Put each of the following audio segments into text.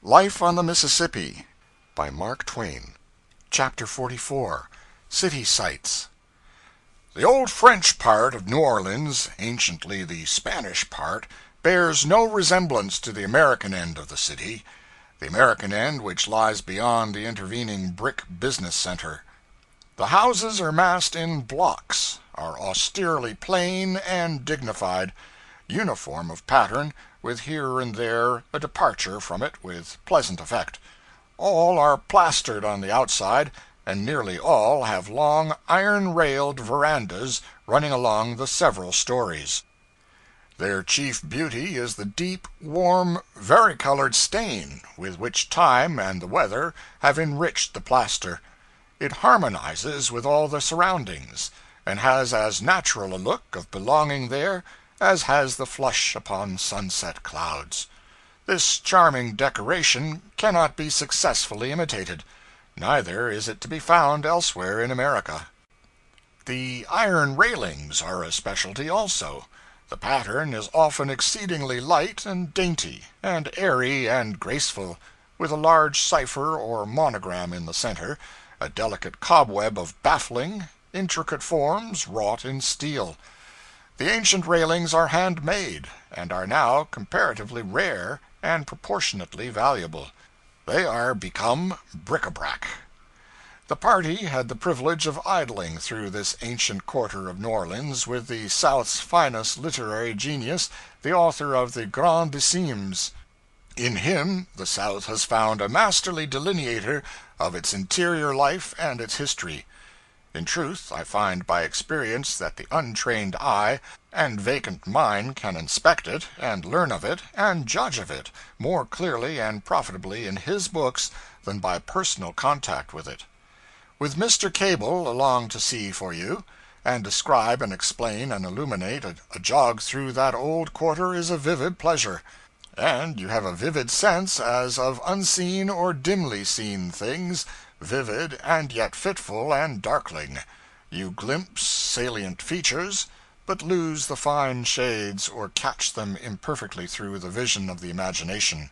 Life on the Mississippi by Mark Twain. Chapter 44. City Sights. The old French part of New Orleans, anciently the Spanish part, bears no resemblance to the American end of the city, the American end which lies beyond the intervening brick business center. The houses are massed in blocks, are austerely plain and dignified, uniform of pattern, with here and there a departure from it with pleasant effect. All are plastered on the outside, and nearly all have long iron-railed verandas running along the several stories. Their chief beauty is the deep, warm, varicolored stain with which time and the weather have enriched the plaster. It harmonizes with all the surroundings, and has as natural a look of belonging there as has the flush upon sunset clouds. This charming decoration cannot be successfully imitated, neither is it to be found elsewhere in America. The iron railings are a specialty also. The pattern is often exceedingly light and dainty, and airy and graceful, with a large cipher or monogram in the center, a delicate cobweb of baffling, intricate forms wrought in steel. The ancient railings are handmade, and are now comparatively rare and proportionately valuable. They are become bric-a-brac. The party had the privilege of idling through this ancient quarter of New Orleans with the South's finest literary genius, the author of the Grandissimes. In him the South has found a masterly delineator of its interior life and its history. In truth, I find by experience that the untrained eye and vacant mind can inspect it, and learn of it, and judge of it, more clearly and profitably in his books than by personal contact with it. With Mr. Cable along to see for you, and describe and explain and illuminate, a jog through that old quarter is a vivid pleasure, and you have a vivid sense as of unseen or dimly seen things, vivid and yet fitful and darkling. You glimpse salient features, but lose the fine shades or catch them imperfectly through the vision of the imagination.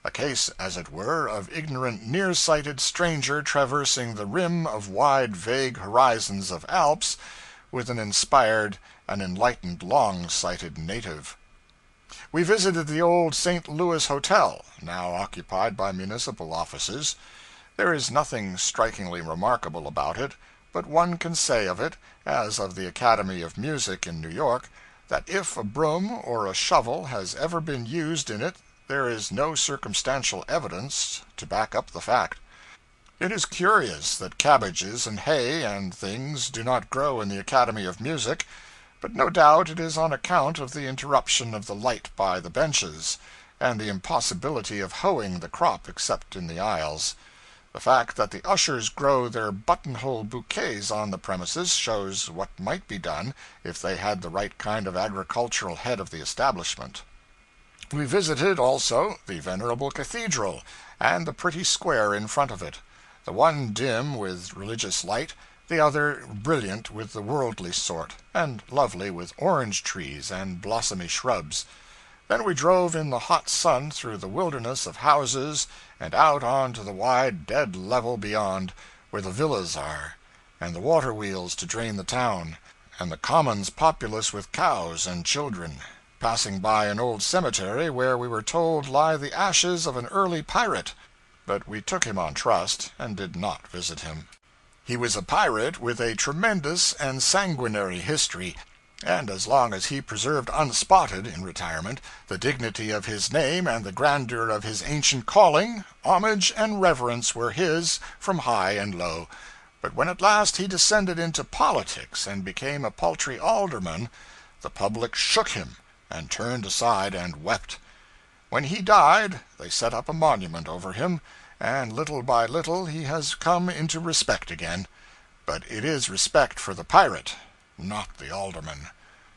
A case, as it were, of ignorant near-sighted stranger traversing the rim of wide vague horizons of Alps with an inspired and enlightened long-sighted native. We visited the old St. Louis Hotel, now occupied by municipal offices. There is nothing strikingly remarkable about it, but one can say of it, as of the Academy of Music in New York, that if a broom or a shovel has ever been used in it, there is no circumstantial evidence to back up the fact. It is curious that cabbages and hay and things do not grow in the Academy of Music, but no doubt it is on account of the interruption of the light by the benches, and the impossibility of hoeing the crop except in the aisles. The fact that the ushers grow their buttonhole bouquets on the premises shows what might be done if they had the right kind of agricultural head of the establishment. We visited, also, the venerable cathedral, and the pretty square in front of it, the one dim with religious light, the other brilliant with the worldly sort, and lovely with orange trees and blossomy shrubs. Then we drove in the hot sun through the wilderness of houses and out on to the wide dead level beyond, where the villas are, and the water wheels to drain the town, and the commons populous with cows and children, passing by an old cemetery where we were told lie the ashes of an early pirate, but we took him on trust, and did not visit him. He was a pirate with a tremendous and sanguinary history, and as long as he preserved unspotted, in retirement, the dignity of his name and the grandeur of his ancient calling, homage and reverence were his from high and low. But when at last he descended into politics and became a paltry alderman, the public shook him, and turned aside and wept. When he died, they set up a monument over him, and little by little he has come into respect again. But it is respect for the pirate, not the alderman.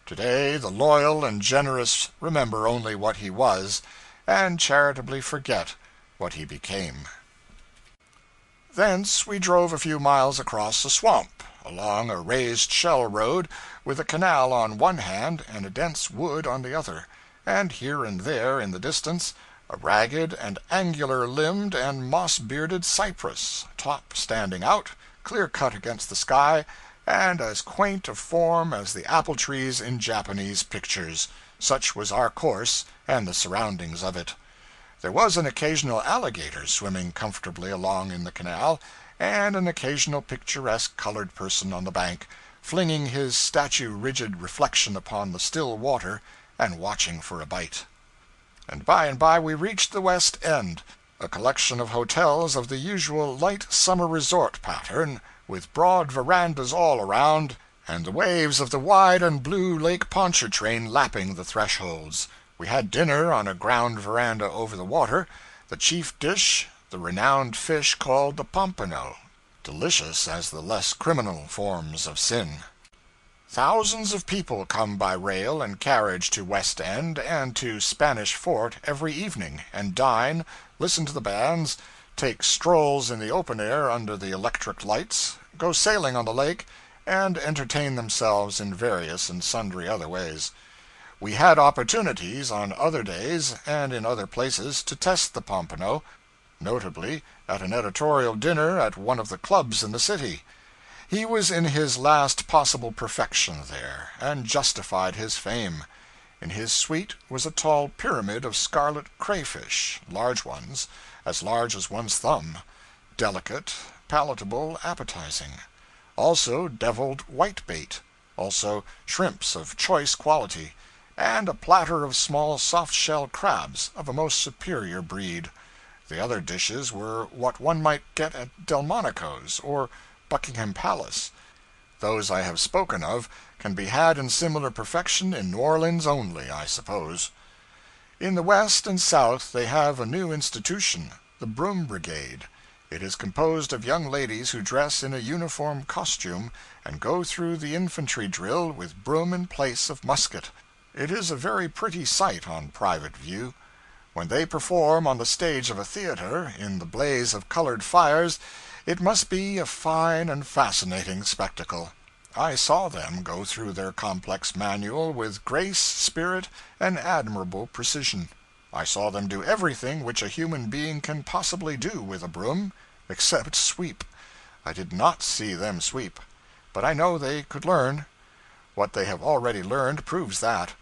Today the loyal and generous remember only what he was, and charitably forget what he became. Thence we drove a few miles across a swamp, along a raised shell road, with a canal on one hand and a dense wood on the other, and here and there in the distance a ragged and angular-limbed and moss-bearded cypress, top standing out, clear-cut against the sky, and as quaint of form as the apple trees in Japanese pictures. Such was our course, and the surroundings of it. There was an occasional alligator swimming comfortably along in the canal, and an occasional picturesque colored person on the bank, flinging his statue-rigid reflection upon the still water and watching for a bite. And by we reached the West End, a collection of hotels of the usual light summer resort pattern, with broad verandas all around, and the waves of the wide and blue Lake Pontchartrain lapping the thresholds. We had dinner on a ground veranda over the water, the chief dish the renowned fish called the pompano, delicious as the less criminal forms of sin. Thousands of people come by rail and carriage to West End and to Spanish Fort every evening, and dine, listen to the bands, take strolls in the open air under the electric lights, go sailing on the lake, and entertain themselves in various and sundry other ways. We had opportunities on other days and in other places to test the pompano, notably at an editorial dinner at one of the clubs in the city. He was in his last possible perfection there, and justified his fame. In his suite was a tall pyramid of scarlet crayfish, large ones, as large as one's thumb, delicate, palatable, appetizing. Also deviled whitebait, also shrimps of choice quality, and a platter of small soft-shell crabs of a most superior breed. The other dishes were what one might get at Delmonico's or Buckingham Palace. Those I have spoken of can be had in similar perfection in New Orleans only, I suppose. In the West and South they have a new institution, the Broom Brigade. It is composed of young ladies who dress in a uniform costume and go through the infantry drill with broom in place of musket. It is a very pretty sight on private view. When they perform on the stage of a theater, in the blaze of colored fires, it must be a fine and fascinating spectacle. I saw them go through their complex manual with grace, spirit, and admirable precision. I saw them do everything which a human being can possibly do with a broom, except sweep. I did not see them sweep, but I know they could learn. What they have already learned proves that.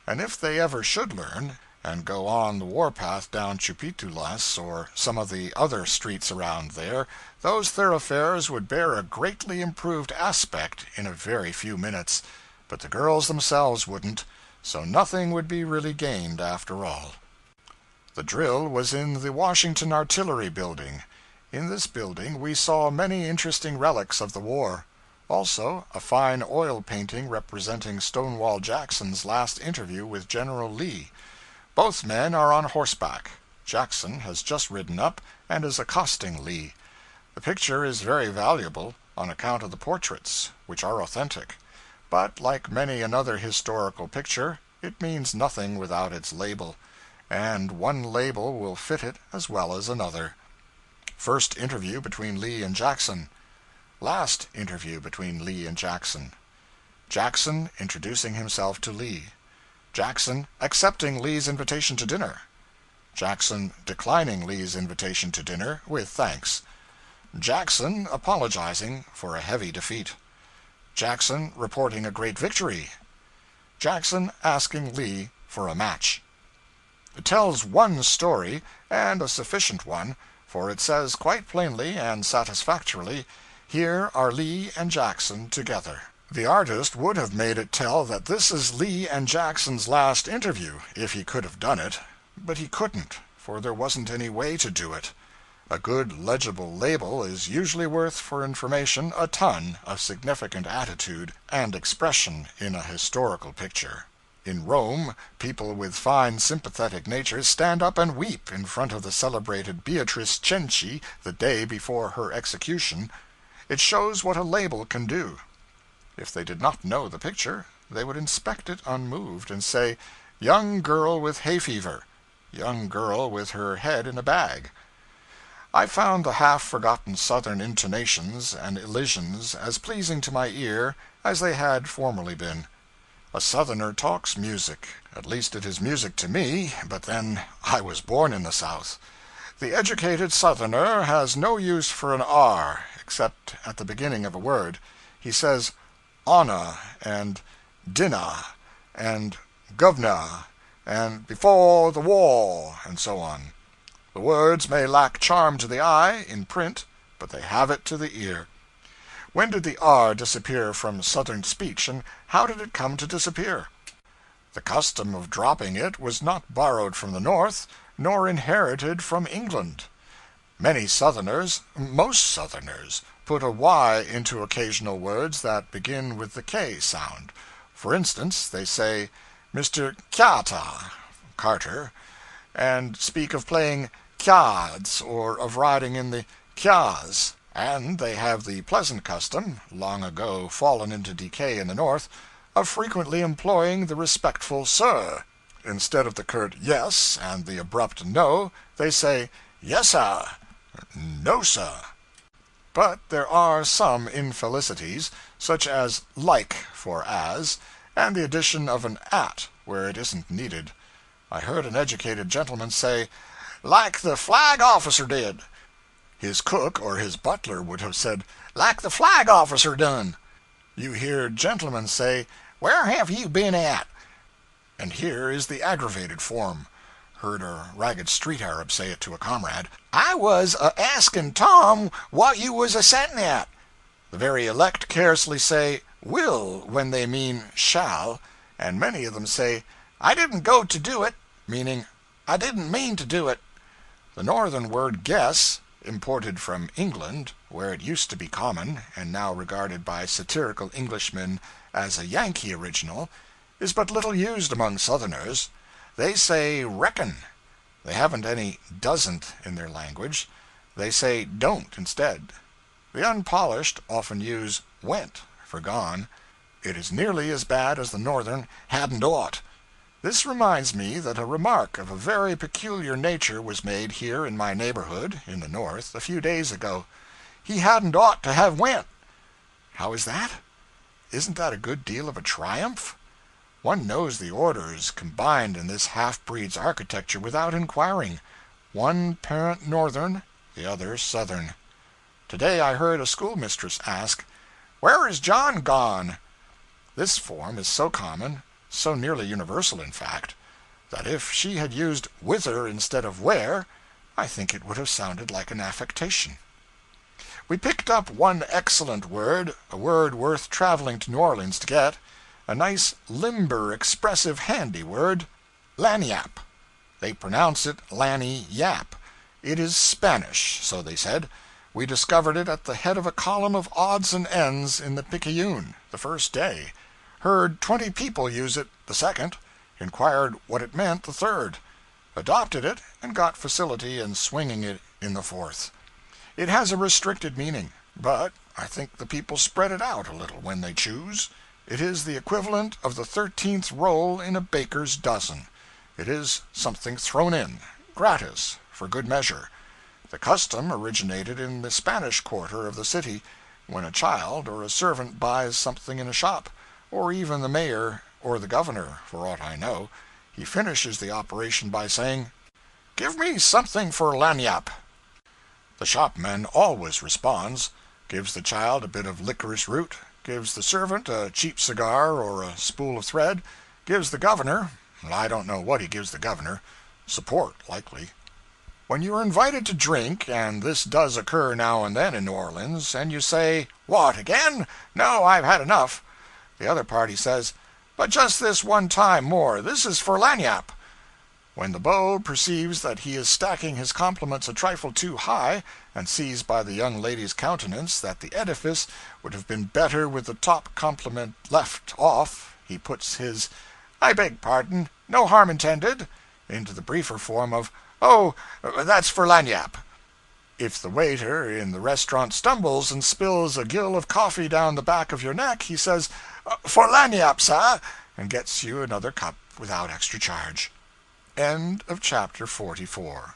And if they ever should learn, and go on the warpath down Chupitulas or some of the other streets around there, those thoroughfares would bear a greatly improved aspect in a very few minutes, but the girls themselves wouldn't, so nothing would be really gained after all. The drill was in the Washington Artillery Building. In this building we saw many interesting relics of the war. Also, a fine oil painting representing Stonewall Jackson's last interview with General Lee. Both men are on horseback. Jackson has just ridden up and is accosting Lee. The picture is very valuable on account of the portraits, which are authentic. But, like many another historical picture, it means nothing without its label, and one label will fit it as well as another. First interview between Lee and Jackson. Last interview between Lee and Jackson. Jackson introducing himself to Lee. Jackson accepting Lee's invitation to dinner. Jackson declining Lee's invitation to dinner with thanks. Jackson apologizing for a heavy defeat. Jackson reporting a great victory. Jackson asking Lee for a match. It tells one story, and a sufficient one, for it says quite plainly and satisfactorily, here are Lee and Jackson together. The artist would have made it tell that this is Lee and Jackson's last interview, if he could have done it, but he couldn't, for there wasn't any way to do it. A good legible label is usually worth for information a ton of significant attitude and expression in a historical picture. In Rome, people with fine sympathetic natures stand up and weep in front of the celebrated Beatrice Cenci the day before her execution. It shows what a label can do. If they did not know the picture, they would inspect it unmoved and say, "Young girl with hay fever," "young girl with her head in a bag." I found the half-forgotten Southern intonations and elisions as pleasing to my ear as they had formerly been. A Southerner talks music. At least it is music to me, but then I was born in the South. The educated Southerner has no use for an R, except at the beginning of a word. He says "onna" and "dinna" and "govna" and "before the war," and so on. The words may lack charm to the eye, in print, but they have it to the ear. When did the R disappear from Southern speech, and how did it come to disappear? The custom of dropping it was not borrowed from the North, nor inherited from England. Many Southerners, most Southerners, put a Y into occasional words that begin with the K sound. For instance, they say Mr. Kyata Carter, and speak of playing kyads, or of riding in the kyas. And they have the pleasant custom, long ago fallen into decay in the North, of frequently employing the respectful sir. Instead of the curt yes and the abrupt no, they say yes, sir, no, sir. But there are some infelicities, such as like for as, and the addition of an at where it isn't needed. I heard an educated gentleman say, "like the flag officer did." His cook or his butler would have said, "like the flag officer done." You hear gentlemen say, "where have you been at?" And here is the aggravated form. Heard a ragged street Arab say it to a comrade, "I was asking Tom what you was a-setting at." The very elect carelessly say "will" when they mean "shall," and many of them say, "I didn't go to do it," meaning "I didn't mean to do it." The northern word guess, imported from England, where it used to be common, and now regarded by satirical Englishmen as a Yankee original, is but little used among Southerners. They say reckon. They haven't any doesn't in their language. They say don't instead. The unpolished often use went for gone. It is nearly as bad as the northern hadn't ought. This reminds me that a remark of a very peculiar nature was made here in my neighborhood, in the North, a few days ago. He hadn't ought to have went. How is that? Isn't that a good deal of a triumph? One knows the orders combined in this half-breed's architecture without inquiring. One parent Northern, the other Southern. Today I heard a schoolmistress ask, "Where is John gone?" This form is so common, so nearly universal in fact, that if she had used whither instead of where, I think it would have sounded like an affectation. We picked up one excellent word, a word worth traveling to New Orleans to get, a nice limber expressive handy word, lagniappe. They pronounce it lanny yap. It is Spanish, so they said. We discovered it at the head of a column of odds and ends in the Picayune, the first day. Heard 20 people use it the second, inquired what it meant the third, adopted it, and got facility in swinging it in the fourth. It has a restricted meaning, but I think the people spread it out a little when they choose. It is the equivalent of the 13th roll in a baker's dozen. It is something thrown in, gratis, for good measure. The custom originated in the Spanish quarter of the city, when a child or a servant buys something in a shop, or even the mayor or the governor, for aught I know, he finishes the operation by saying, "Give me something for lagniappe." The shopman always responds, gives the child a bit of licorice root, gives the servant a cheap cigar or a spool of thread, gives the governor, I don't know what he gives the governor, support, likely. When you are invited to drink, and this does occur now and then in New Orleans, and you say, "What, again? No, I've had enough," the other party says, "But just this one time more. This is for lagniappe." When the beau perceives that he is stacking his compliments a trifle too high, and sees by the young lady's countenance that the edifice would have been better with the top compliment left off, he puts his "I beg pardon, no harm intended," into the briefer form of "Oh, that's for lagniappe." If the waiter in the restaurant stumbles and spills a gill of coffee down the back of your neck, he says, "For lagniappe, sir," and gets you another cup without extra charge. End of chapter 44.